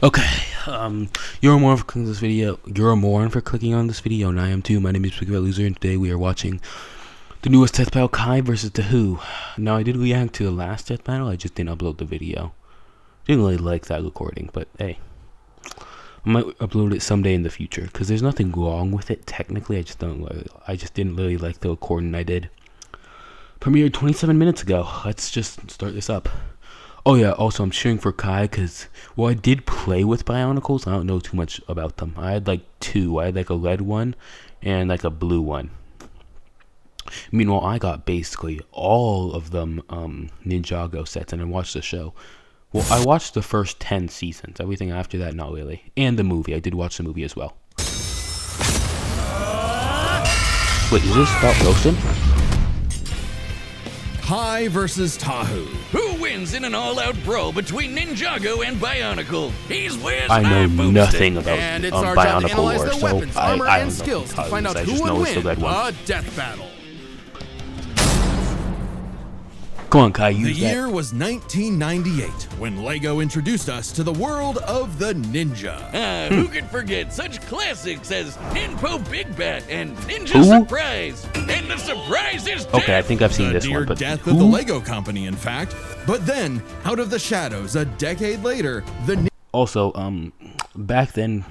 Okay, you're more for clicking this video. You're more for clicking on this video, and I am too. My name is L0ser, and today we are watching the newest death battle, Kai versus Tahu. Now, I did react to the last death battle. I just didn't upload the video. Didn't really like that recording, but hey, I might upload it someday in the future because there's nothing wrong with it technically. I just didn't really like the recording I did. Premiered 27 minutes ago. Let's just start this up. Oh yeah, also I'm cheering for Kai because, well, I did play with Bionicles. I don't know too much about them. I had like two. I had like a red one and like a blue one. Meanwhile, I got basically all of them Ninjago sets, and I watched the show. Well, I watched the first 10 seasons. Everything after that, not really. And the movie. I did watch the movie as well. Wait, is this about L0ser? Kai versus Tahu. Who wins in an all-out brawl between Ninjago and Bionicle? He's with I know nothing about and it's our job to Bionicle analyze lore, their so weapons, armor, I and don't know skills to find out I who just would know it's the win red one. a death battle. Come on, Kai, The use that. year was 1998 when LEGO introduced us to the world of the Ninja. Who could forget such classics as Ninpo Big Bat and Ninja Who? Surprise? And the surprise is death. Okay, I think I've seen The this near one, but death who? of the LEGO company, in fact. But then, out of the shadows, a decade later, the Also, back then,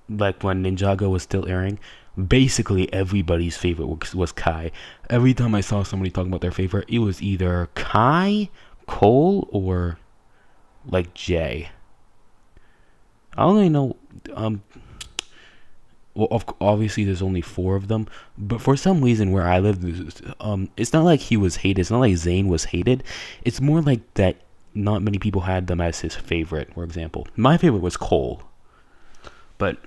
like when Ninjago was still airing, basically everybody's favorite was Kai. Every time I saw somebody talking about their favorite, it was either Kai, Cole, or like Jay. I don't really know. Well, obviously there's only 4 of them, but for some reason where I live, it's not like he was hated. It's not like Zane was hated. It's more like that not many people had them as his favorite. For example, my favorite was Cole, but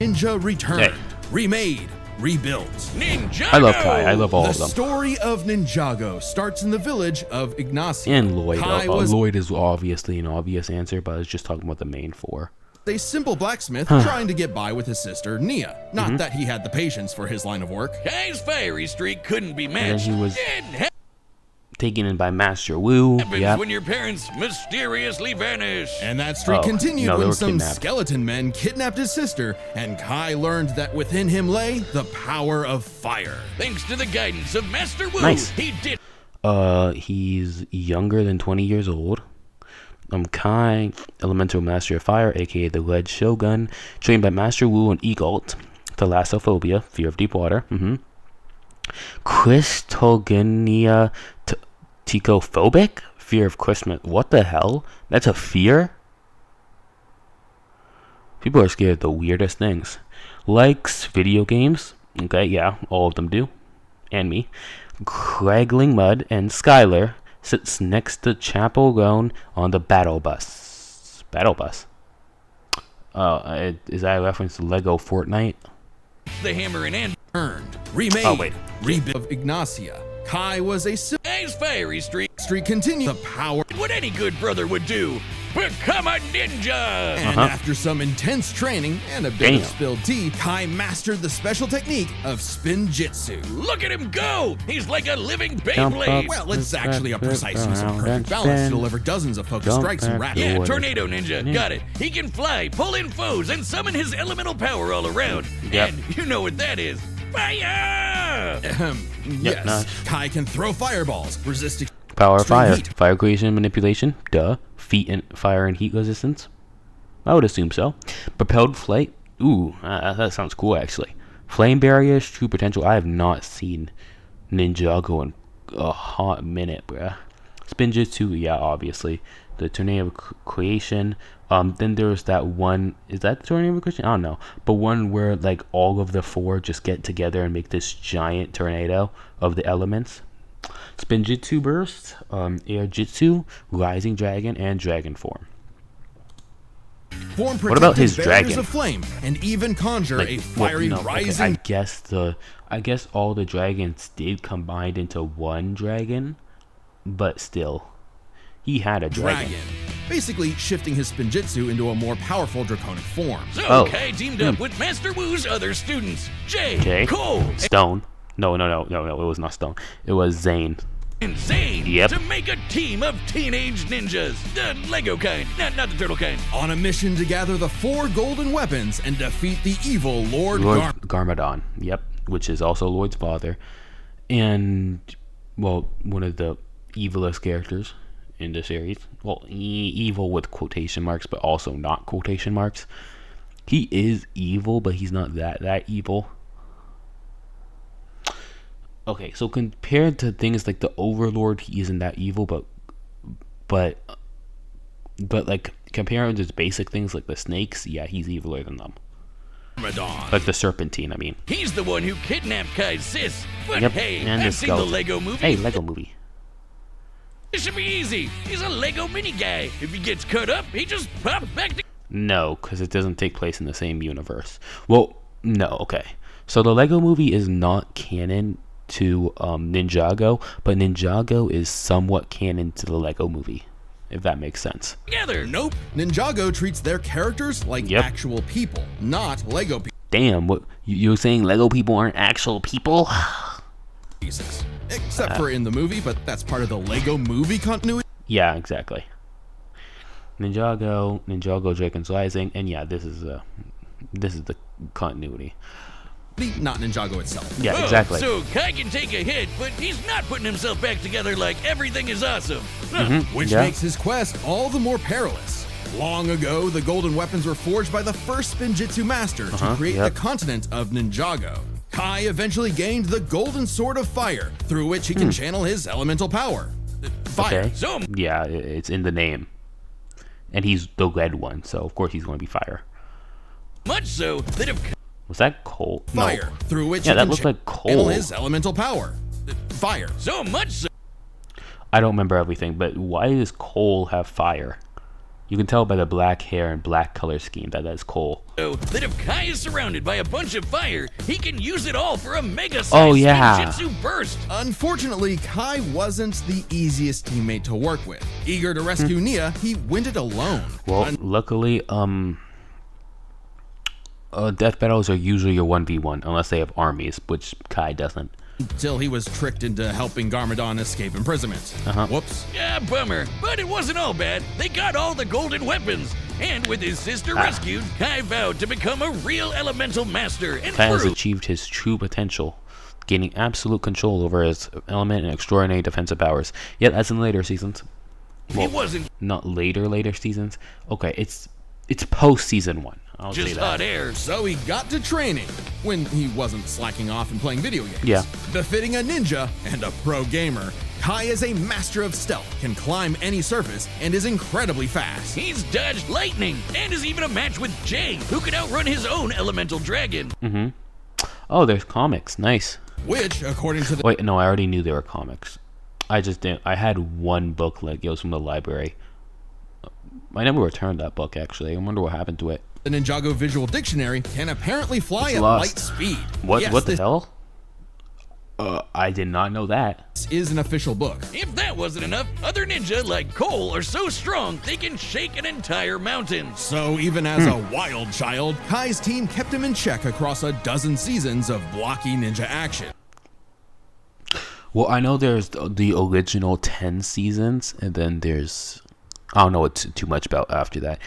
Ninja returned, remade, rebuilt. Ninjago! I love Kai. I love all The of them. story of Ninjago starts in the village of Ignacio. And Lloyd. Kai was Lloyd is obviously an obvious answer, but I was just talking about the main 4. a simple blacksmith trying to get by with his sister, Nia. Not that he had the patience for his line of work. Kai's fiery streak couldn't be And then matched. he was It taken in by Master Wu. happens Yep. when your parents mysteriously vanish. And that streak Oh, continued no, they when were some kidnapped. skeleton men kidnapped his sister, and Kai learned that within him lay the power of fire. Thanks to the guidance of Master Wu, Nice. he did. He's younger than 20 years old. Kai, Elemental Master of Fire, aka the Red Shogun, trained by Master Wu and Egalt, Thalassophobia, fear of deep water. Christogenia Ticophobic, fear of Christmas. What the hell? That's a fear? People are scared of the weirdest things. Likes video games. Okay, yeah, all of them do. And me. Craggling Mud and Skylar sits next to Chapel Roan on the battle bus. Battle bus? Is that a reference to Lego Fortnite? The hammer and anvil. Earned, remade, Oh, wait. rebuilt of Ignacia. Kai was a Kai's fiery streak. streak continued the power. What any good brother would do. Become a ninja! And after some intense training and a bit of spilled tea, Kai mastered the special technique of spin jitsu. Look at him go! He's like a living Jump up. Beyblade! Well, it's actually a precise use of Around perfect and balance to spin. deliver dozens of focus Jump strikes and back rapid. Yeah, What? Tornado Ninja, got it. He can fly, pull in foes, and summon his elemental power all around. Yep. And you know what that is. Fire! Yes, nice. Kai can throw fireballs, resist Power of extreme fire. heat. Fire creation and manipulation. Duh. Feet and fire and heat resistance. I would assume so. Propelled flight. Ooh, that sounds cool actually. Flame barriers. True potential. I have not seen Ninjago in a hot minute, bruh. Spin Jutsu. Yeah, obviously. The tornado creation. Then there's that one. Is that the tornado creation? I don't know. But one where like all of the 4 just get together and make this giant tornado of the elements. Spin Jutsu Burst, Air Jutsu, Rising Dragon, and Dragon Form. Form What about his barriers dragon? of flame and even conjure a fiery okay, rising. I guess all the dragons did combine into one dragon, but still, he had a dragon. Basically shifting his spinjitzu into a more powerful draconic form. So Oh. Kai teamed up with Master Wu's other students, Jay, Okay. Cole, Stone. No, it was not Stone. It was Zane. insane Yep. to make a team of teenage ninjas. The Lego kind, not the turtle kind. On a mission to gather the 4 golden weapons and defeat the evil Lord Garmadon. Yep, which is also Lloyd's father, and well, one of the evilest characters in the series. Well, evil with quotation marks, but also not quotation marks. He is evil, but he's not that evil. Okay, so compared to things like the Overlord, he isn't that evil, but like comparing to basic things like the snakes, yeah, he's eviler than them. Like the Serpentine, I mean. He's the one who kidnapped Kai's sis. But Yep, hey, and I've the seen the skeleton. Lego movie. Hey, Lego movie. It should be easy. He's a Lego mini guy. If he gets cut up, he just pops back to... No, because it doesn't take place in the same universe. Well, no, okay. So the Lego movie is not canon to Ninjago, but Ninjago is somewhat canon to the Lego movie, if that makes sense. together. Nope. Ninjago treats their characters like Yep. actual people, not Lego pieces. Damn, what you're saying? Lego people aren't actual people? Except for in the movie, but that's part of the Lego movie continuity. Yeah, exactly. Ninjago, Dragon's Rising, and yeah, this is the continuity. Not Ninjago itself. Yeah, Oh, exactly. So Kai can take a hit, but he's not putting himself back together like everything is awesome. Which Yeah. makes his quest all the more perilous. Long ago, the golden weapons were forged by the first Spinjitzu master to create yep. the continent of Ninjago. Kai eventually gained the golden sword of fire, through which he can channel his elemental power. Fire. Okay. So Yeah, it's in the name, and he's the red one, so of course he's going to be fire. much so that if Was that coal? Fire, No. through which Yeah, he that can looked like channel coal. his elemental power. Fire. so much so I don't remember everything, but why does coal have fire? You can tell by the black hair and black color scheme that that's coal. that if Kai is surrounded by a bunch of fire, he can use it all for a mega-sized Oh, yeah. Spinjitzu burst. Unfortunately, Kai wasn't the easiest teammate to work with. Eager to rescue Nia, he went it alone. Well, luckily, death battles are usually your 1v1, unless they have armies, which Kai doesn't. Until he was tricked into helping Garmadon escape imprisonment. Whoops. Yeah, bummer. But it wasn't all bad. They got all the golden weapons. And with his sister rescued, Kai vowed to become a real elemental master and Kai has prove achieved his true potential, gaining absolute control over his element and extraordinary defensive powers. Yeah, that's in later seasons. he wasn't Not later seasons. Okay, it's post season 1. I'll say just that. hot air. So he got to training when he wasn't slacking off and playing video games. Yeah. Befitting a ninja and a pro gamer, Kai is a master of stealth, can climb any surface, and is incredibly fast. He's dodged lightning and is even a match with Jay, who could outrun his own elemental dragon. Oh, there's comics. Nice. Which, according to the Wait, no, I already knew there were comics. I just didn't. I had one book like it was from the library. I never returned that book actually. I wonder what happened to it. Ninjago Visual Dictionary, can apparently fly It's at lost. light speed. What? Yes, What the this hell? I did not know that. is an official book. If that wasn't enough, other ninja like Cole are so strong they can shake an entire mountain. So even as a wild child, Kai's team kept him in check across a dozen seasons of blocky ninja action. Well, I know there's the original 10 seasons, and then there's I don't know what too much about after that.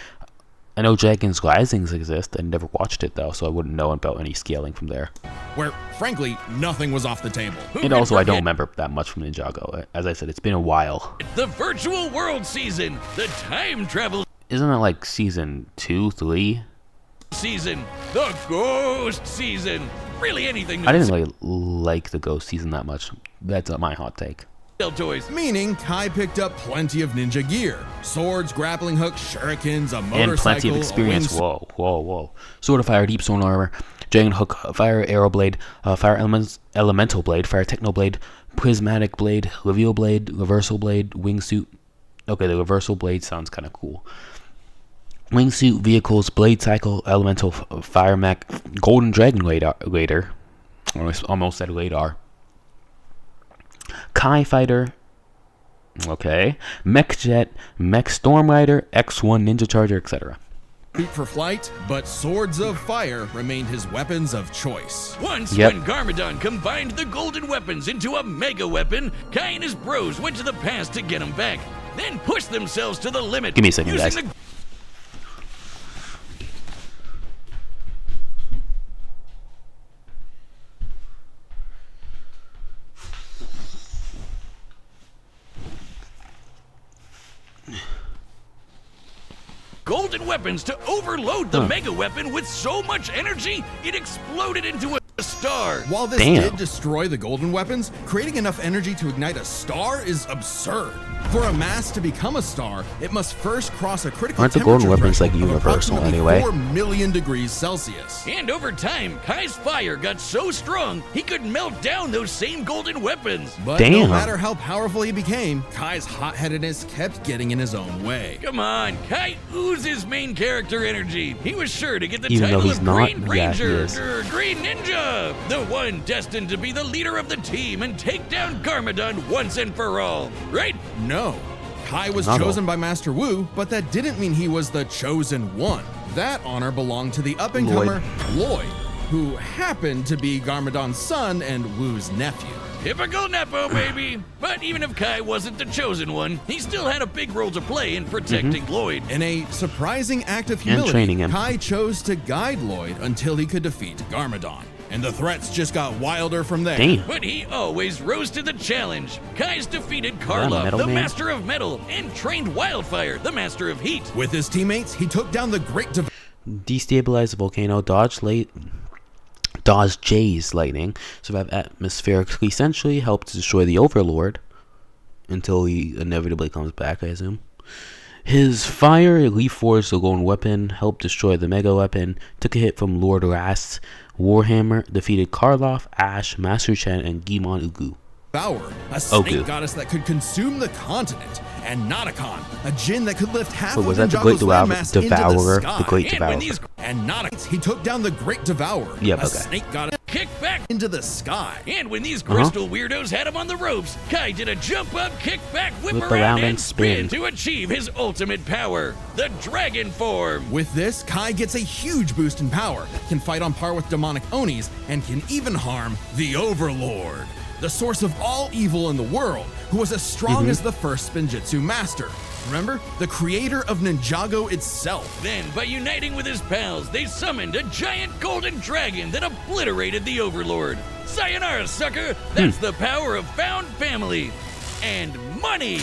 I know Dragon's Risings exist. I never watched it though, so I wouldn't know about any scaling from there. Where, frankly, nothing was off the table. And also, I don't remember that much from Ninjago. As I said, it's been a while. The virtual world season, the time travel Isn't that like season 2, 3? season, the ghost season. Really anything I to didn't really like the Ghost season that much. That's my hot take. sell toys. Meaning, Kai picked up plenty of ninja gear. Swords, grappling hooks, shurikens, a motorcycle, And plenty of a experience. wingsuit. Whoa. Sword of Fire, Deep Stone Armor, Dragon Hook, Fire Arrow Blade, Fire Elemental Blade, Fire Techno Blade, Prismatic Blade, Reveal Blade, Reversal Blade, Wingsuit. Okay, the Reversal Blade sounds kind of cool. Wingsuit, Vehicles, Blade Cycle, Elemental, Fire Mech, Golden Dragon Raider. Almost said Radar. Kai Fighter. Okay. Mech Jet, Mech Storm Rider, X1 Ninja Charger, etc. feet for flight, but swords of fire remained his weapons of choice. Once, Yep. when Garmadon combined the golden weapons into a mega weapon, Kai and his bros went to the past to get them back, then pushed themselves to the limit. Give me a second, using guys. the golden weapons to overload the mega weapon with so much energy, it exploded into a star. While this Damn. did destroy the golden weapons, creating enough energy to ignite a star is absurd. For a mass to become a star, it must first cross a critical Aren't the golden temperature weapons, like, threshold of universal approximately anyway? 4 million degrees Celsius. And over time, Kai's fire got so strong, he could melt down those same golden weapons. But no Damn. matter how powerful he became, Kai's hot-headedness kept getting in his own way. Come on, Kai oozes main character energy. He was sure to get the Even though title he's of not? Green Yeah, he Ranger, is. Green Ninja, the one destined to be the leader of the team and take down Garmadon once and for all, right? No. Kai was Not all. chosen by Master Wu, but that didn't mean he was the chosen one. That honor belonged to the up-and-comer Lloyd, who happened to be Garmadon's son and Wu's nephew. Typical Nepo, baby. But even if Kai wasn't the chosen one, he still had a big role to play in protecting Lloyd. In a surprising act of humility, training him. Kai chose to guide Lloyd until he could defeat Garmadon. And the threats just got wilder from there. Damn. But he always rose to the challenge. Kai's defeated Karlov, Metal the Man. Master of Metal, and trained Wildfire, the Master of Heat. With his teammates, he took down the Great Destabilize the volcano, dodge Jay's lightning, survive atmospherically, essentially help to destroy the Overlord until he inevitably comes back, I assume. His fire, Elite Force, the golden weapon, helped destroy the mega weapon, took a hit from Lord Rast's Warhammer, defeated Karloff, Ash, Master Chen, and Gimon Ugu. Devour, a snake Ogu. goddess that could consume the continent, and Notakon, a djinn that could lift half Wait, was of that the Great Ninjago's landmass into Devourer? the sky. The Great And Devourer. when these And Notakon, he took down the Great Devourer, Yep, a okay. snake goddess kick back. into the sky. And when these crystal weirdos had him on the ropes, Kai did a jump up, kick back, whip around, and spin to achieve his ultimate power, the dragon form. With this, Kai gets a huge boost in power, can fight on par with demonic Onis, and can even harm the Overlord, the source of all evil in the world, who was as strong as the first Spinjitzu master. Remember? The creator of Ninjago itself. Then, by uniting with his pals, they summoned a giant golden dragon that obliterated the Overlord. Sayonara, sucker! That's the power of found family and money.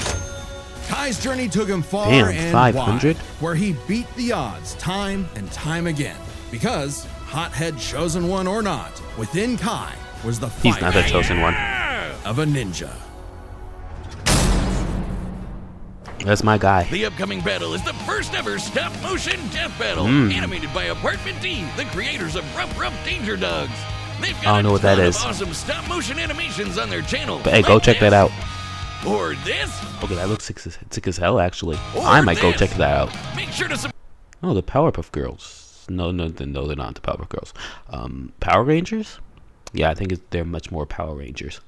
Kai's journey took him far Damn, and 500? wide, where he beat the odds time and time again. Because, hothead chosen one or not, within Kai was the He's fight not the chosen one. of a ninja. That's my guy. The upcoming battle is the first ever stop-motion death battle, animated by Apartment D, the creators of Ruff Ruff Danger Dogs. They've got I don't know what that ton is. of awesome stop-motion animations on their channel. But hey, go like check that this, out. Or this. Okay, that looks sick as hell, actually. Or I might go this. check that out. Make sure to Oh, the Powerpuff Girls. No, they're not the Powerpuff Girls. Power Rangers? Yeah, I think they're much more Power Rangers.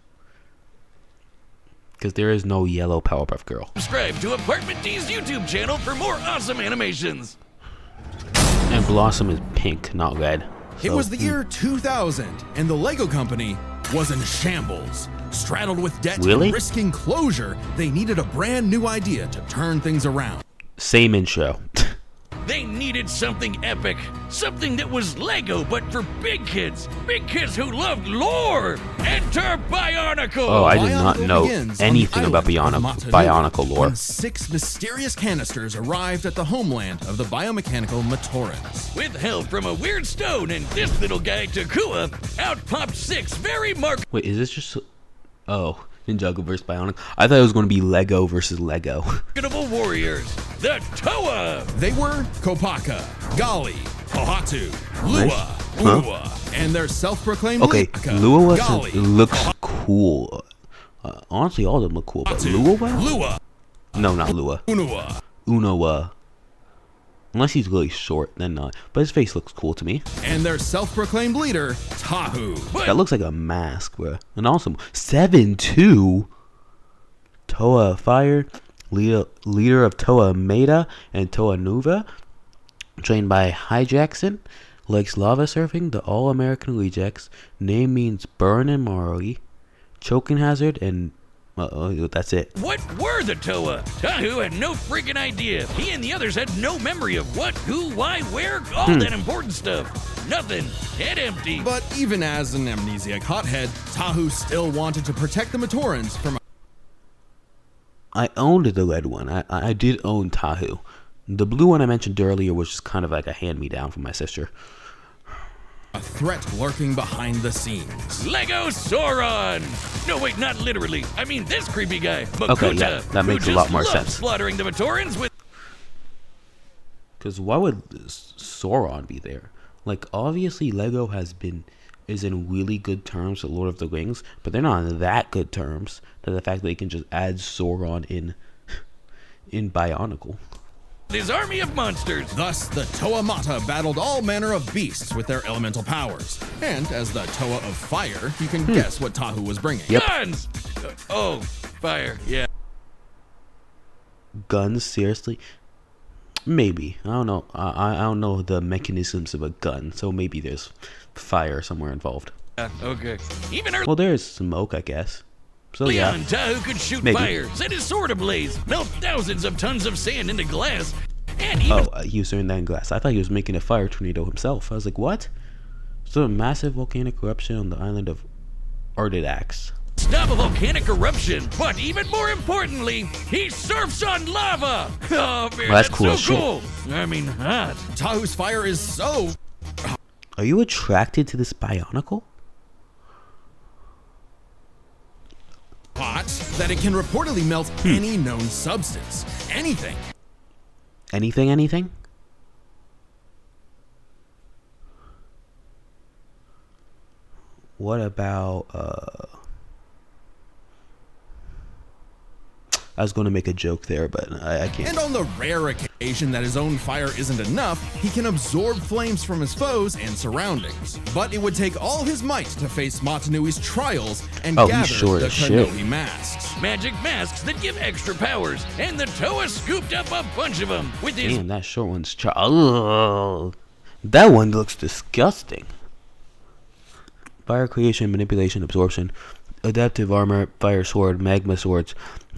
Because there is no yellow Powerpuff Girl. subscribe to Apartment D's YouTube channel for more awesome animations. And Blossom is pink, not red. It So, was the year 2000, and the Lego company was in shambles. Straddled with debt Really? and risking closure, they needed a brand new idea to turn things around. Same intro. They needed something epic. Something that was Lego, but for big kids. Big kids who loved lore. Enter Bionicle. Oh, I did not Bionicle know begins on anything the about island of Bionicle Matanuga lore. when 6 mysterious canisters arrived at the homeland of the biomechanical Matorans. With help from a weird stone and this little guy, Takua, out popped 6 very Wait, is this just... Oh, Ninjago versus Bionicle? I thought it was going to be Lego versus Lego. marketable warriors. The Toa. They were Kopaka, Gali, Pohatu, Lua, Huh? Lua, and their self-proclaimed Okay, Lika, Lua Gali, looks cool. Honestly, all of them look cool, but Pohatu, Lua? Lua, No, not Lua. Unua, Unoa. Unless he's really short, then not. But his face looks cool to me. and their self-proclaimed leader, Tahu. That looks like a mask, bro. And also, 7-2? Toa Fire, leader of Toa Maeda and Toa Nuva. Trained by Hi Jackson, likes lava surfing, the All-American Rejects. Name means burn and Marley. Choking hazard, and that's it. What were the Toa? Tahu had no freaking idea. He and the others had no memory of what, who, why, where, all that important stuff. Nothing. Head empty. But even as an amnesiac hothead, Tahu still wanted to protect the Matorans from I owned the red one. I did own Tahu. The blue one I mentioned earlier was just kind of like a hand-me-down from my sister. a threat lurking behind the scenes. L0ser! No, wait, not literally. I mean this creepy guy, Makuta, Okay, yeah, that makes a lot more loves sense. slaughtering the Matorans with... Because why would Sauron be there? Like, obviously Lego is in really good terms with Lord of the Rings, but they're not in that good terms to the fact that they can just add Sauron in Bionicle. his army of monsters. Thus, the Toa Mata battled all manner of beasts with their elemental powers. And as the Toa of Fire, you can guess what Tahu was bringing. Yep. Guns! Oh, fire, yeah. Guns, seriously? Maybe. I don't know. I don't know the mechanisms of a gun, so maybe there's fire somewhere involved. Okay. Even early Well, there's smoke, I guess. So yeah. on, Tahu could shoot Maybe. fire, set his sword ablaze, melt thousands of tons of sand into glass, and even He was doing that in glass. I thought he was making a fire tornado himself. I was like, what? So a massive volcanic eruption on the island of Ardedax. stop a volcanic eruption. But even more importantly, he surfs on lava. Oh man, Well, that's that's cool as so shit. cool. I mean, hot. Tahu's fire is so Are you attracted to this Bionicle? hot that it can reportedly melt any known substance. Anything. Anything? What about, I was going to make a joke there, but I can't. And on the rare occasion that his own fire isn't enough, he can absorb flames from his foes and surroundings. But it would take all his might to face Matanui's trials and Oh, he's gather short the as shit. Kanohi masks. Magic masks that give extra powers, and the Toa scooped up a bunch of them with his Damn, that short one's Ugh. That one looks disgusting. Fire creation, manipulation, absorption, adaptive armor, fire sword, magma swords,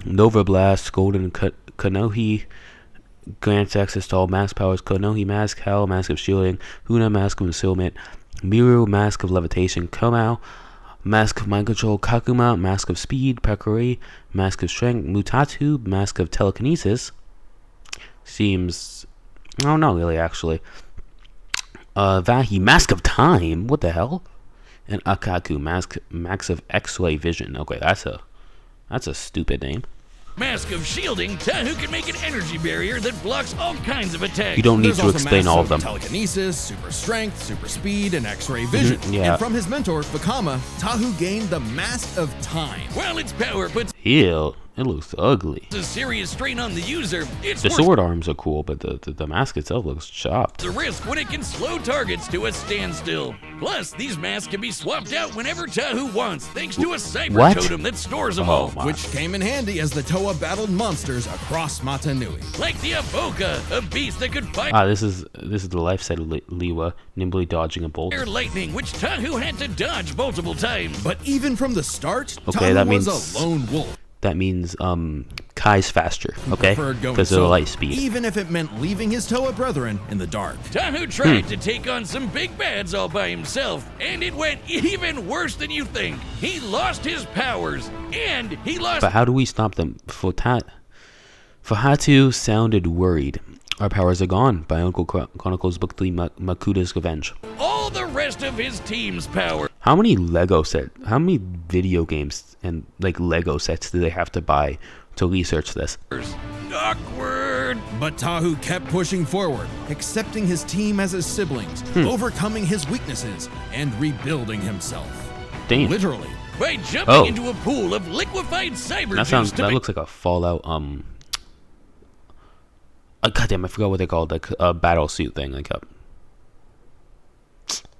Nova Blast, Golden Kanohi, grants access to all mask powers, Kanohi Mask, Hal, Mask of Shielding, Huna, Mask of Concealment, Miru, Mask of Levitation, Komao, Mask of Mind Control, Kakuma, Mask of Speed, Pakuri, Mask of Strength, Mutatu, Mask of Telekinesis. Seems... I don't know, really, actually. Vahi, Mask of Time? What the hell? And Akaku, Max of X-Ray Vision. Okay, that's a stupid name. mask of shielding. Tahu can make an energy barrier that blocks all kinds of attacks. You don't need There's to also explain masks all of them. Telekinesis, super strength, super speed, and X-ray vision. yeah. And from his mentor, Fakama, Tahu gained the Mask of Time. While its power puts Ew, it looks ugly. a serious strain on the user, it's The worse sword arms are cool, but the mask itself looks chopped. the risk when it can slow targets to a standstill. Plus, these masks can be swapped out whenever Tahu wants, thanks to a cyber What? totem that stores them Oh all. my. Which came in handy as the Toa battled monsters across Matanui. Like the Avoka, a beast that could fire Ah, this is the life set of Liwa, nimbly dodging a bolt. lightning, which Tahu had to dodge multiple times. But even from the start, Okay, Tahu that was means- a lone wolf. That means Kai's faster, okay? Preferred going Because of the solo, light speed. even if it meant leaving his Toa brethren in the dark. Tahu tried to take on some big bads all by himself, and it went even worse than you think. He lost his powers, and he lost But how do we stop them? Fahatu sounded worried. Our powers are gone. Bionicle Chronicles Book 3 Makuta's Revenge. all the rest of his team's power. How many video games and like Lego sets do they have to buy to research this? Awkward. But Tahu kept pushing forward, accepting his team as his siblings, overcoming his weaknesses, and rebuilding himself. Damn. Literally. By jumping Oh. into a pool of liquefied cyber That juice to that looks like a Fallout goddamn, I forgot what they called, like a battle suit thing. Like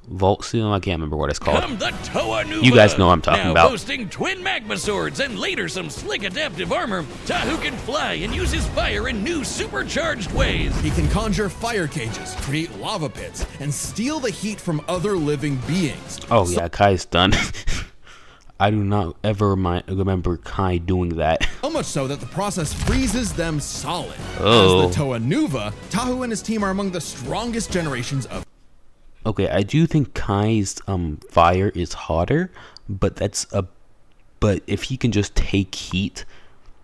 Vault Seal? I can't remember what it's called. Come the Toa Nuva. You guys know what I'm talking now about. boasting twin magma swords and later some slick adaptive armor, Tahu can fly and use his fire in new supercharged ways. He can conjure fire cages, create lava pits, and steal the heat from other living beings. Oh yeah, Kai's done. I do not ever remember Kai doing that. So much so that the process freezes them solid. Oh. As the Toa Nuva, Tahu and his team are among the strongest generations of. Okay, I do think Kai's fire is hotter, but but if he can just take heat,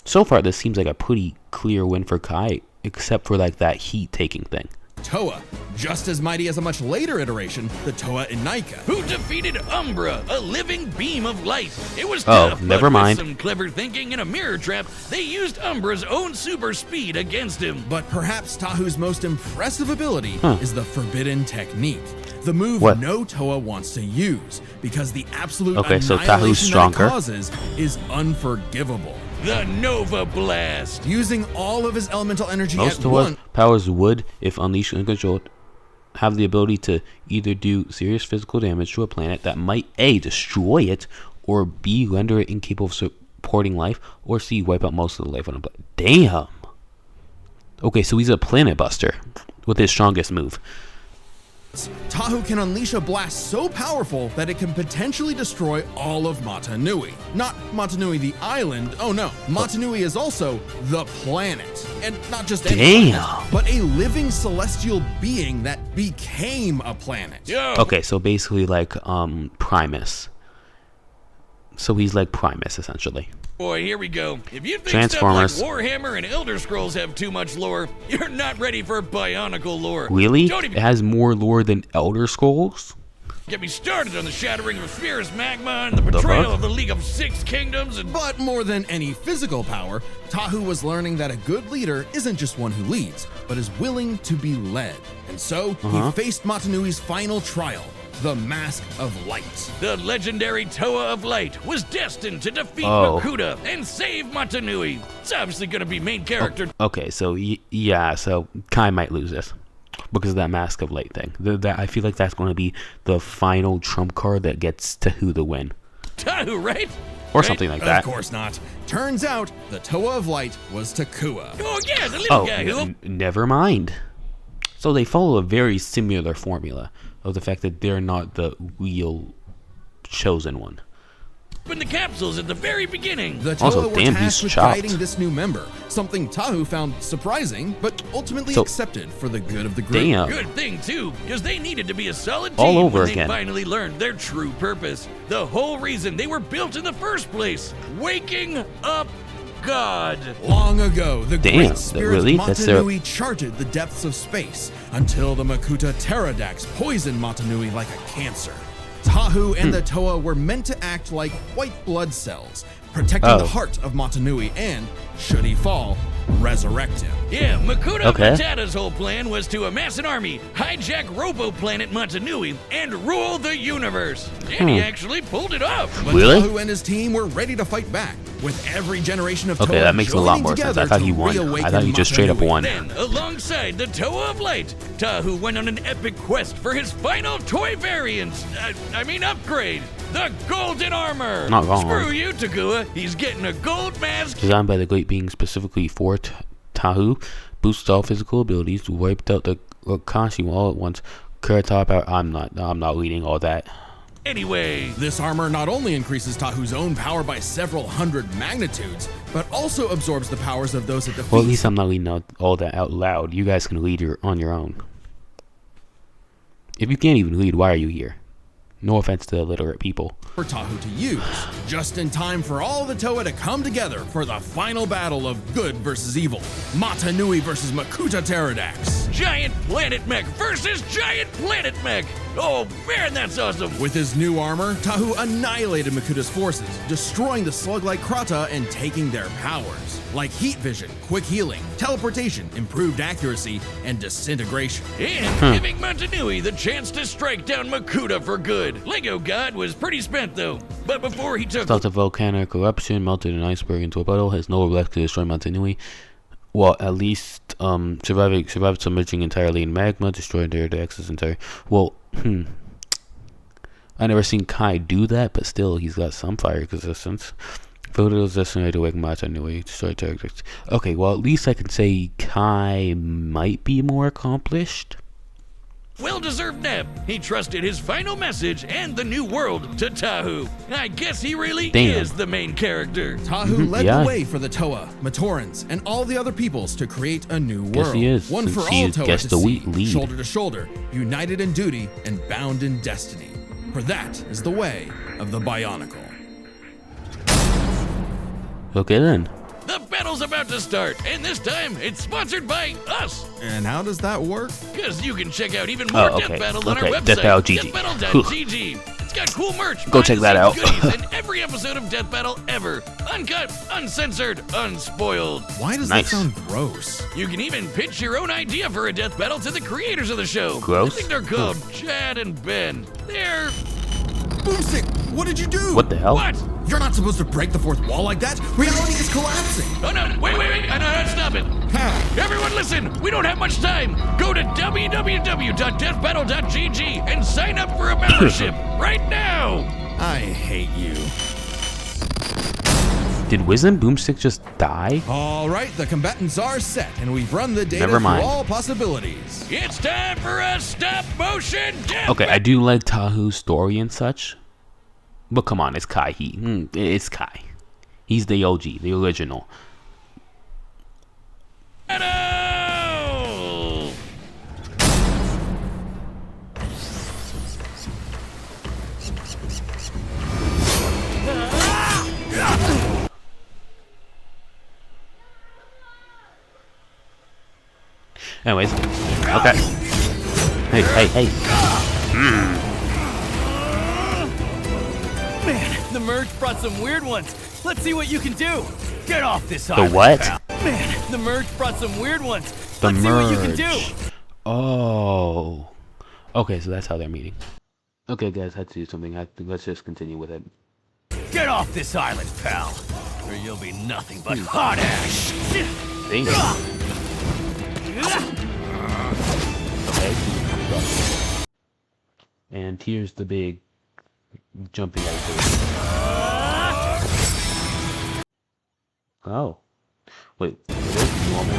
so far this seems like a pretty clear win for Kai, except for like that heat taking thing. Toa, just as mighty as a much later iteration, the Toa Inika. Who defeated Umbra, a living beam of light. It was Oh, tough, never but mind. with some clever thinking and a mirror trap, they used Umbra's own super speed against him. But perhaps Tahu's most impressive ability is the Forbidden Technique. The move What? no Toa wants to use, because the absolute Okay, so Tahu's annihilation that it stronger. causes is unforgivable. The Nova Blast. Using all of his elemental energy Most at Toa once, powers would, if unleashed and controlled, have the ability to either do serious physical damage to a planet that might A, destroy it, or B, render it incapable of supporting life, or C, wipe out most of the life on a planet. Damn! Okay, so he's a planet buster with his strongest move. Tahu can unleash a blast so powerful that it can potentially destroy all of Mata Nui. Not Mata Nui the island, oh no. Mata Nui is also the planet. And not just any Damn. planet, but a living celestial being that became a planet. Yo. Okay, so basically like Primus. So he's like Primus, essentially. Boy, here we go. If you think Transformers. stuff like Warhammer and Elder Scrolls have too much lore, you're not ready for Bionicle lore. Really? Don't It even has more lore than Elder Scrolls? get me started on the shattering of Sphere's magma and the betrayal fuck? of the League of Six Kingdoms and... But more than any physical power, Tahu was learning that a good leader isn't just one who leads, but is willing to be led. And so, he faced Mata Nui's final trial, the Mask of Light. The legendary Toa of Light was destined to defeat Oh. Makuta and save Mata Nui. It's obviously going to be main character. Okay, so yeah, so Kai might lose this because of that Mask of Light thing. I feel like that's going to be the final trump card that gets Tahu the win, Tahu, right? or Right? something like Of that. course not. Turns out, the Toa of Light was Takua. Oh yeah, the little Oh, guy who... never mind. So they follow a very similar formula of the fact that they're not the real chosen one. opened the capsules at the very beginning. The Toa Also, were damn, tasked he's with chopped. guiding this new member, something Tahu found surprising, but ultimately So- accepted for the good of the group. Damn. Good thing, too, because they needed to be a solid All team over when again. they finally learned their true purpose. The whole reason they were built in the first place. Waking up God. Long ago, the Damn, great spirit really? That's their- Mata Nui charted the depths of space until the Makuta pterodax poisoned Mata Nui like a cancer. Tahu and the Toa were meant to act like white blood cells, protecting Oh. the heart of Mata Nui and, should he fall, resurrect him. Yeah, Makuta Okay. Matata's whole plan was to amass an army, hijack Robo-Planet Montanui, and rule the universe. And he actually pulled it off. But Really? Tahu and his team were ready to fight back, with every generation of Okay, Toa that makes a lot joining more sense. together I thought to he won. I reawaken thought he just Mata straight up Nui. won. Then, alongside the Toa of Light, Tahu went on an epic quest for his final toy variant. Upgrade. The Golden Armor. Not wrong. Screw you, Takua. He's getting a gold mask. Designed by the Great Being specifically for Tahu, boosts all physical abilities, wiped out the Akashi all at once. Kurata power. I'm not reading all that. Anyway, This armor not only increases Tahu's own power by several hundred magnitudes, but also absorbs the powers of those it defeats. Well, at least I'm not reading all that out loud. You guys can read on your own. If you can't even read, why are you here? No offense to illiterate people. For Tahu to use, just in time for all the Toa to come together for the final battle of good versus evil. Mata Nui versus Makuta pterodax. Giant Planet Mech versus Giant Planet Mech. Oh, man, that's awesome. With his new armor, Tahu annihilated Makuta's forces, destroying the slug-like Krata and taking their powers, like heat vision, quick healing, teleportation, improved accuracy, and disintegration. And giving Montanui the chance to strike down Makuta for good. Lego God was pretty spent, though. But before he took... Stopped a volcanic eruption, melted an iceberg into a puddle, has no left to destroy Montanui. Well, at least survived submerging entirely in magma, destroyed their axis entire. Well, I never seen Kai do that, but still, he's got some fire resistance. Photos destined to wake match anyway. Okay, well, at least I can say Kai might be more accomplished. Well-deserved nap. He trusted his final message and the new world to Tahu. I guess he really is the main character. Tahu led the way for the Toa, Matorans, and all the other peoples to create a new world. Yes, he is. One for all Toa to see, shoulder to shoulder, united in duty and bound in destiny. For that is the way of the Bionicle. Okay then. The battle's about to start, and this time it's sponsored by us. And how does that work? Because you can check out even more Death Battle on our website, Death Battle GG. deathbattle.gg. It's got cool merch, go check that out. goodies, and every episode of Death Battle ever. Uncut, uncensored, unspoiled. Why does that sound gross? You can even pitch your own idea for a death battle to the creators of the show. Gross? I think they're called Chad and Ben. They're... Boomstick, what did you do? What the hell? What? You're not supposed to break the fourth wall like that. Reality is collapsing. Oh no, wait, I know how to stop it. Everyone listen, we don't have much time. Go to www.deathbattle.gg and sign up for a membership right now. I hate you. Did Wiz and Boomstick just die? All right, the combatants are set, and we've run the data Never mind. through all possibilities. It's time for a stop-motion death Okay, I do like Tahu's story and such. But come on, it's Kai. It's Kai. He's the OG, the original. battle! Anyways, okay. Hey. Man, the merge brought some weird ones. Let's see what you can do. Get off this The island, what? pal. Man, the merge brought some weird ones. The Let's see what you can do. merge. Oh. Okay, so that's how they're meeting. Okay, guys, I had to do something. Let's just continue with it. Get off this island, pal, or you'll be nothing but hot ash. Thank you. Okay. And here's the big jumping activity. Oh. Wait, are those normal?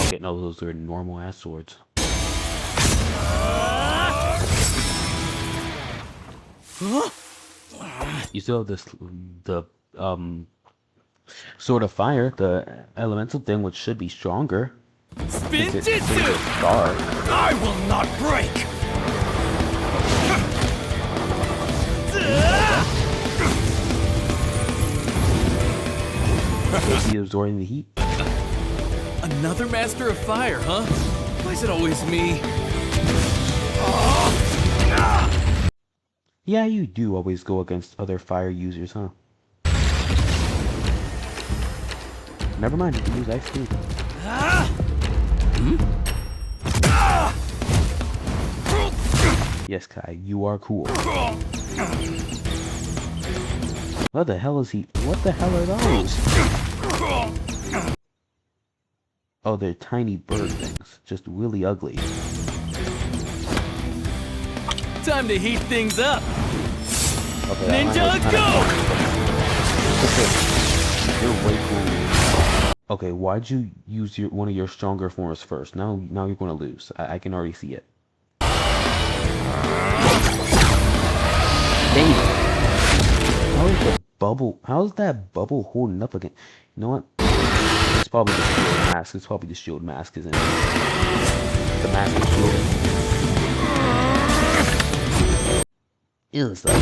Okay, no, those are normal ass swords. You still have the sword of fire, the elemental thing, which should be stronger. Spin It's Jitsu! dark. I will not break! Is he absorbing the heat? Another master of fire, huh? Why is it always me? Yeah, you do always go against other fire users, huh? Never mind, you can use ice too. Yes, Kai, you are cool. What the hell is he? What the hell are those? Oh, they're tiny bird things. Just really ugly. Time to heat things up! Okay, Ninjago! You're way cool. Okay, why'd you use one of your stronger forms first? Now you're gonna lose. I can already see it. Dang it. How's that bubble holding up again? You know what? It's probably the shield mask. It's probably the shield mask, isn't it? The mask is shielding. Ew, it's like...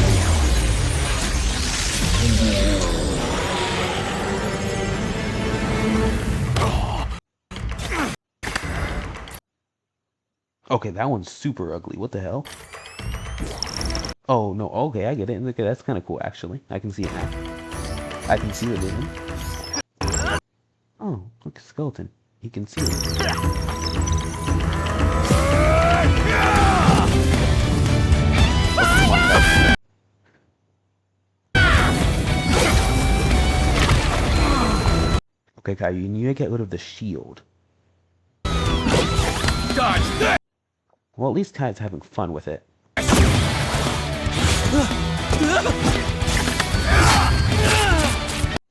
Okay, that one's super ugly. What the hell? Oh, no. Okay, I get it. Okay, that's kind of cool, actually. I can see it now. I can see the vision. Oh, look, a skeleton. He can see it. Okay, Kai, you need to get rid of the shield. Dodge that! Well, at least Kai's having fun with it.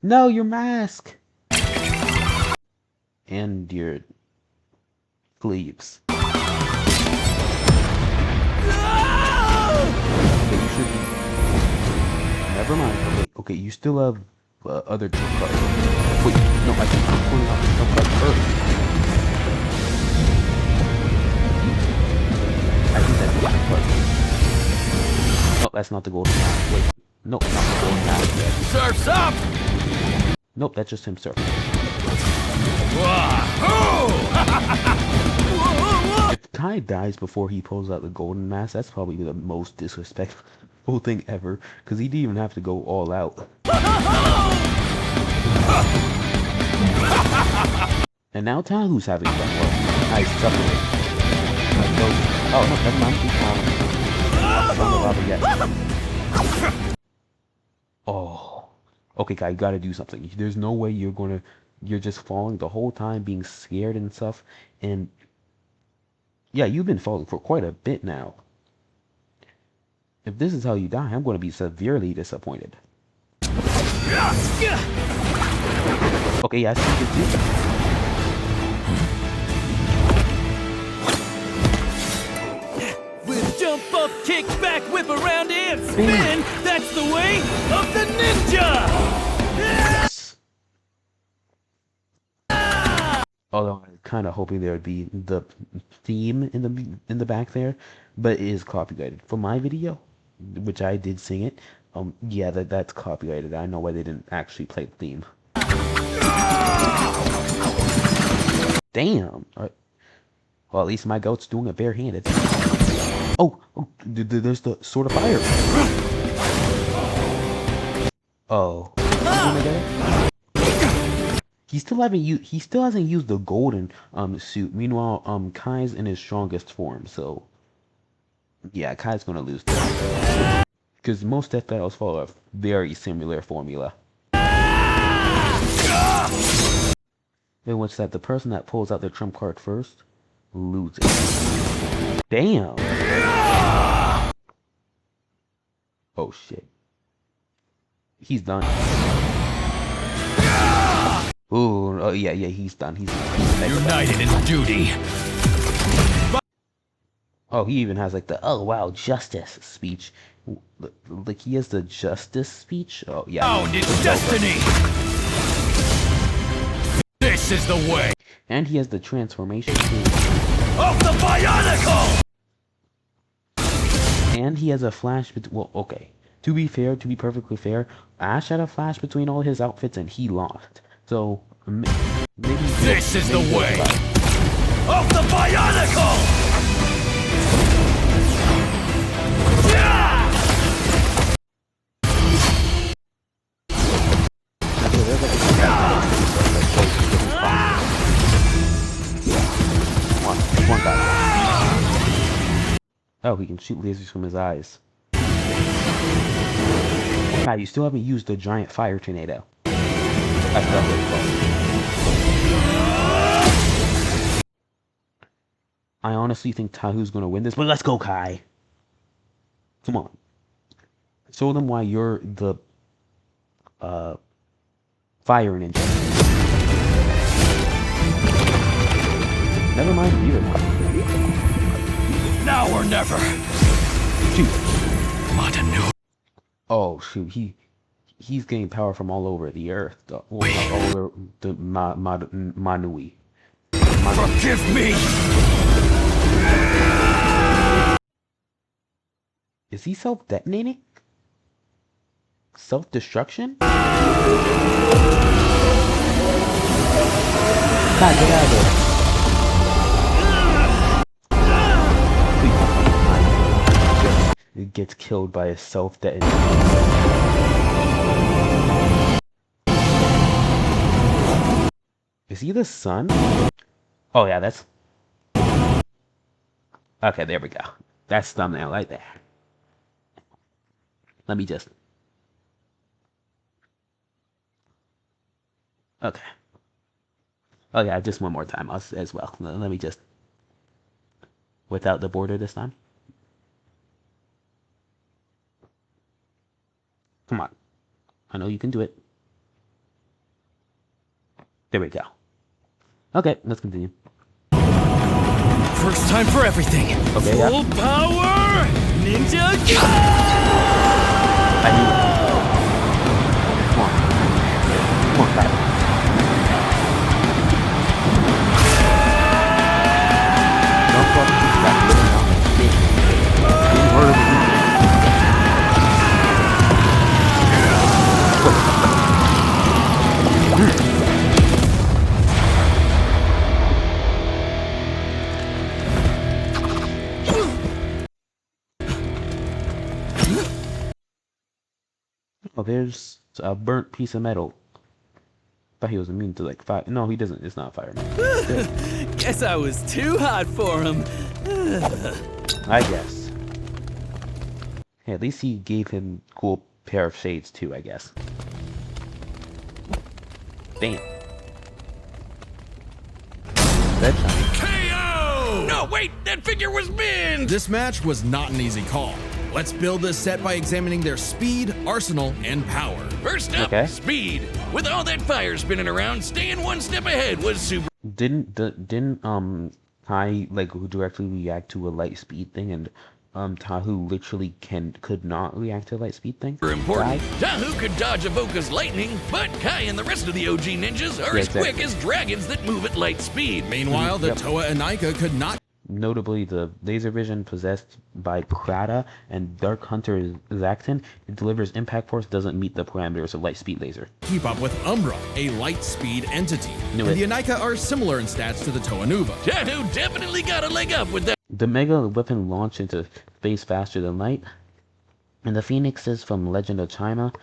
No, your mask! And your sleeves. Okay, you should be... Never mind. Okay, you still have other jump cards. Wait, no, I think I'm pulling out the jump card first. I think that's the jump card. No, that's not the golden mask. Wait, nope, not the golden mask yet. Surf's up! Nope, that's just him surfing. If Kai dies before he pulls out the golden mask, that's probably the most disrespectful thing ever, because he didn't even have to go all out. And now Tahu's having fun. Well, Kai's suffering. Oh, no, never mind. He's on the lava yet. Oh. Okay, Kai, you gotta do something. There's no way you're just falling the whole time, being scared and stuff, and yeah, you've been falling for quite a bit now. If this is how you die, I'm going to be severely disappointed. Okay, yes, you can do With jump up, kick back, whip around and spin, that's the way of the ninja! Yes. Although I'm kind of hoping there would be the theme in the back there, but it is copyrighted for my video, which I did sing it. Yeah, that's copyrighted. I know why they didn't actually play the theme. Damn. Alright. Well, at least my goat's doing it barehanded. Oh, there's the sword of fire. Oh. He still hasn't used the golden suit. Meanwhile, Kai's in his strongest form, so yeah, Kai's gonna lose this. Because most death battles follow a very similar formula. In which that the person that pulls out their trump card first loses. Damn. Oh shit. He's done. Ooh, oh yeah, he's done. He's United in duty. Oh, he even has like the "oh wow, justice" speech. Like he has the justice speech. Oh yeah. Bound in destiny. This is the way. And he has the transformation too. Of the Bionicle. And he has a flash. Well, okay. To be fair, to be perfectly fair, Ash had a flash between all his outfits, and he lost. So maybe this is the way of the Bionicle. One guy. Oh, he can shoot lasers from his eyes. God, you still haven't used the giant fire tornado. That's really cool. I honestly think Tahu's gonna win this, but let's go, Kai. Come on. Show them why you're the fire ninja. Never mind either one. Now or never. Shoot. Oh shoot, he's getting power from all over the earth. All over the Manui. Forgive me. Is he self-detonating? Self-destruction? God, get out of there. It gets killed by a self-detonating. Is he the sun? Oh yeah, that's... Okay, there we go. That's thumbnail right there. Let me just... Okay. Oh yeah, just one more time as well. Let me just... Without the border this time. I know you can do it. There we go. Okay, let's continue. First time for everything. Okay, yeah. Full power! Ninjago! I knew it. Come on. Come on, guys. Don't fuck with that living out like shit. Getting harder than you. Oh, there's a burnt piece of metal. Thought he was immune to like fire. No, he doesn't. It's not fire. Guess I was too hot for him. I guess. Hey, at least he gave him cool pair of shades too, I guess. Damn. That's KO! No, wait, that figure was binned! This match was not an easy call. Let's build this set by examining their speed, arsenal, and power. First up, speed. With all that fire spinning around, staying one step ahead was super. Didn't Kai like directly react to a light speed thing, and Tahu literally could not react to a light speed thing? Important. Tahu could dodge Avoca's lightning, but Kai and the rest of the OG ninjas are as quick as dragons that move at light speed. Meanwhile, the Toa Inika could not. Notably, the laser vision possessed by Krata and Dark Hunter Zaxton, it delivers impact force, doesn't meet the parameters of light speed laser. Keep up with Umbra, a light speed entity. Knew and it. the Inika are similar in stats to the Toa Nuva. Tahu definitely got a leg up with that. The mega weapon launched into space faster than light, and the phoenixes from Legend of Chima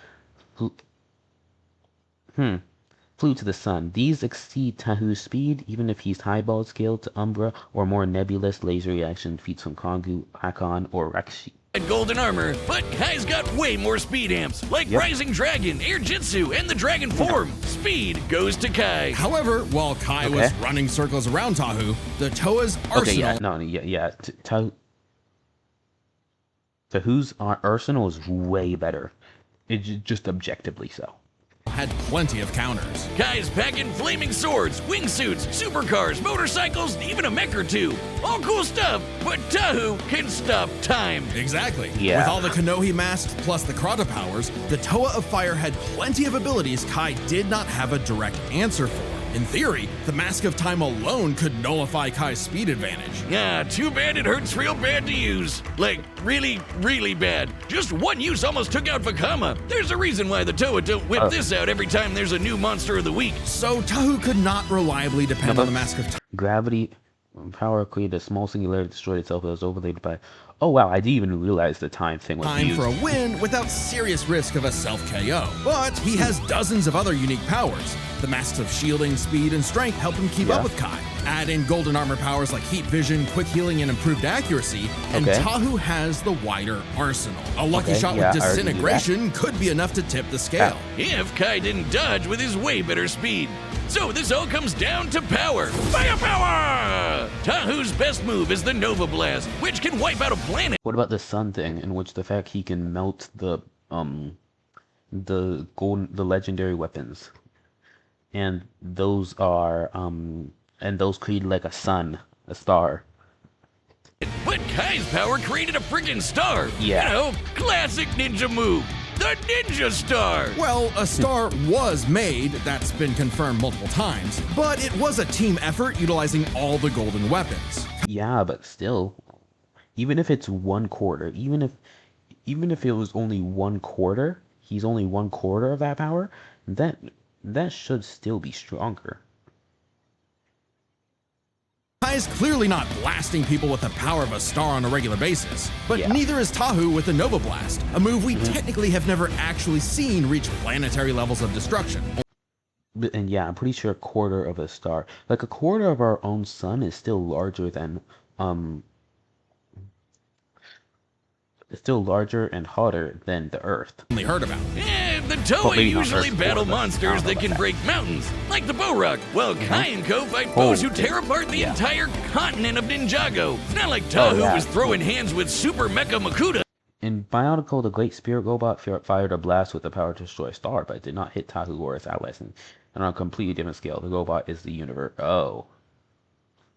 flew to the sun. These exceed Tahu's speed, even if he's highball scaled to Umbra or more nebulous laser reaction feats from Kongu, Hakon, or Rakshi. Golden armor, but Kai's got way more speed amps, like Rising Dragon, Air Jitsu, and the Dragon Form. Speed goes to Kai. However, while Kai was running circles around Tahu, the Toa's arsenal. Tahu's arsenal is way better. It's just objectively so. Had plenty of counters. Kai's packing flaming swords, wingsuits, supercars, motorcycles, even a mech or two. All cool stuff, but Tahu can stop time. Exactly. Yeah. With all the Konohi masks plus the Krata powers, the Toa of Fire had plenty of abilities Kai did not have a direct answer for. In theory, the Mask of Time alone could nullify Kai's speed advantage. Yeah, too bad it hurts real bad to use. Like, really, really bad. Just one use almost took out Vakama. There's a reason why the Toa don't whip this out every time there's a new monster of the week. So Tahu could not reliably depend on the Mask of Time. Gravity power created a small singularity destroyed itself that was overlaid by... Oh wow, I didn't even realize the time thing was used. For a win without serious risk of a self-KO. But he has dozens of other unique powers. The masks of shielding, speed, and strength help him keep up with Kai. Add in golden armor powers like heat vision, quick healing, and improved accuracy, and Tahu has the wider arsenal. A lucky shot with disintegration could be enough to tip the scale. If Kai didn't dodge with his way better speed. So this all comes down to power. Firepower! Tahu's best move is the Nova Blast, which can wipe out a planet. What about the sun thing, in which the fact he can melt the legendary weapons, and those are and those create like a sun, a star. But Kai's power created a friggin' star. Yeah. You know, classic ninja move. The Ninja Star! Well, a star was made, that's been confirmed multiple times, but it was a team effort utilizing all the golden weapons. Yeah, but still, even if it's 1/4, even if it was only 1/4, he's only 1/4 of that power, that should still be stronger. Kai's clearly not blasting people with the power of a star on a regular basis, but neither is Tahu with the Nova Blast, a move we technically have never actually seen reach planetary levels of destruction. And yeah, I'm pretty sure a quarter of a star, like a quarter of our own sun, is still larger than it's still larger and hotter than the Earth. Only heard about. The Toa usually battle monsters that can break mountains, like the Borok, while Kai and Co fight foes who tear apart the entire continent of Ninjago. It's not like Tahu was throwing hands with Super Mecha Makuta. In Bionicle, the Great Spirit Robot fired a blast with the power to destroy a star, but it did not hit Tahu or his allies. And on a completely different scale, the robot is the universe. Oh.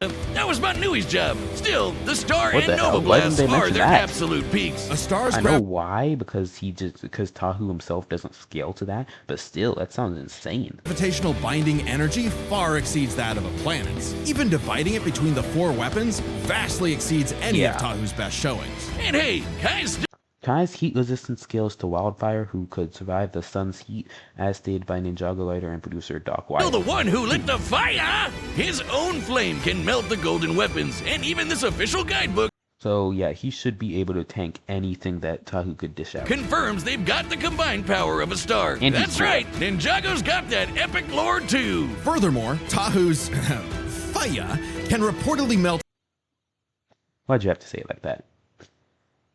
That was my Newie's job. Still, the Star What and the hell? Nova Why didn't Blasts they are mention their that? absolute peaks. A star's I know why, because Tahu himself doesn't scale to that, but still, that sounds insane. gravitational binding energy far exceeds that of a planet's. Even dividing it between the 4 weapons vastly exceeds any of Tahu's best showings. And hey, Kai's Kai's heat resistance scales to wildfire, who could survive the sun's heat, as stated by Ninjago writer and producer Doc White. still the one who lit the fire. His own flame can melt the golden weapons, and even this official guidebook So yeah, he should be able to tank anything that Tahu could dish out. confirms they've got the combined power of a star. And That's he's right, Ninjago's got that epic lore too. Furthermore, Tahu's fire can reportedly melt Why'd you have to say it like that?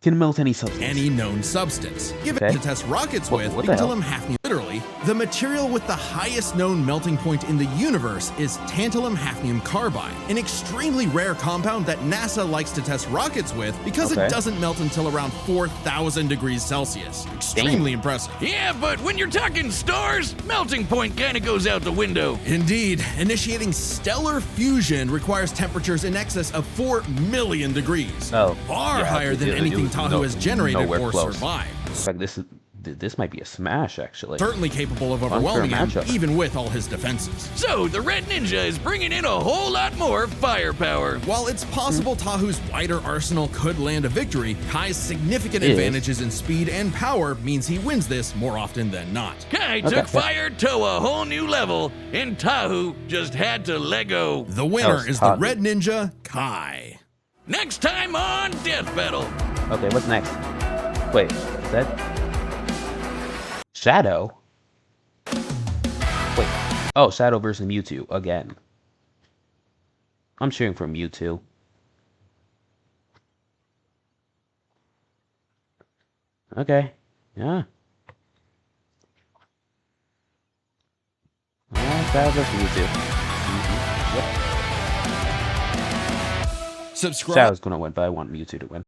Can melt any substance. any known substance. Give it Okay. to test rockets What with the hell? tantalum hafnium. Literally, the material with the highest known melting point in the universe is tantalum hafnium carbide, an extremely rare compound that NASA likes to test rockets with because Okay. it doesn't melt until around 4,000 degrees Celsius. Extremely impressive. Yeah, but when you're talking stars, melting point kinda goes out the window. Indeed, initiating stellar fusion requires temperatures in excess of 4 million degrees. Oh, Far yeah, higher than it- anything it- Tahu no- has generated nowhere or close. survived. In fact, this might be a smash, actually. Certainly capable of overwhelming him, matchup. even with all his defenses. So, the Red Ninja is bringing in a whole lot more firepower. While it's possible Tahu's wider arsenal could land a victory, Kai's significant It is. advantages in speed and power means he wins this more often than not. Kai Okay. took fire to a whole new level, and Tahu just had to let go. The winner was is the Tahu. Red Ninja, Kai. Next time on Death Battle. Okay, what's next? Wait, is that Shadow? Wait. Oh, Shadow versus Mewtwo again. I'm cheering for Mewtwo. Okay. Yeah. Shadow versus Mewtwo. Yep. Subscribe. Shadow's gonna win, but I want Mewtwo to win.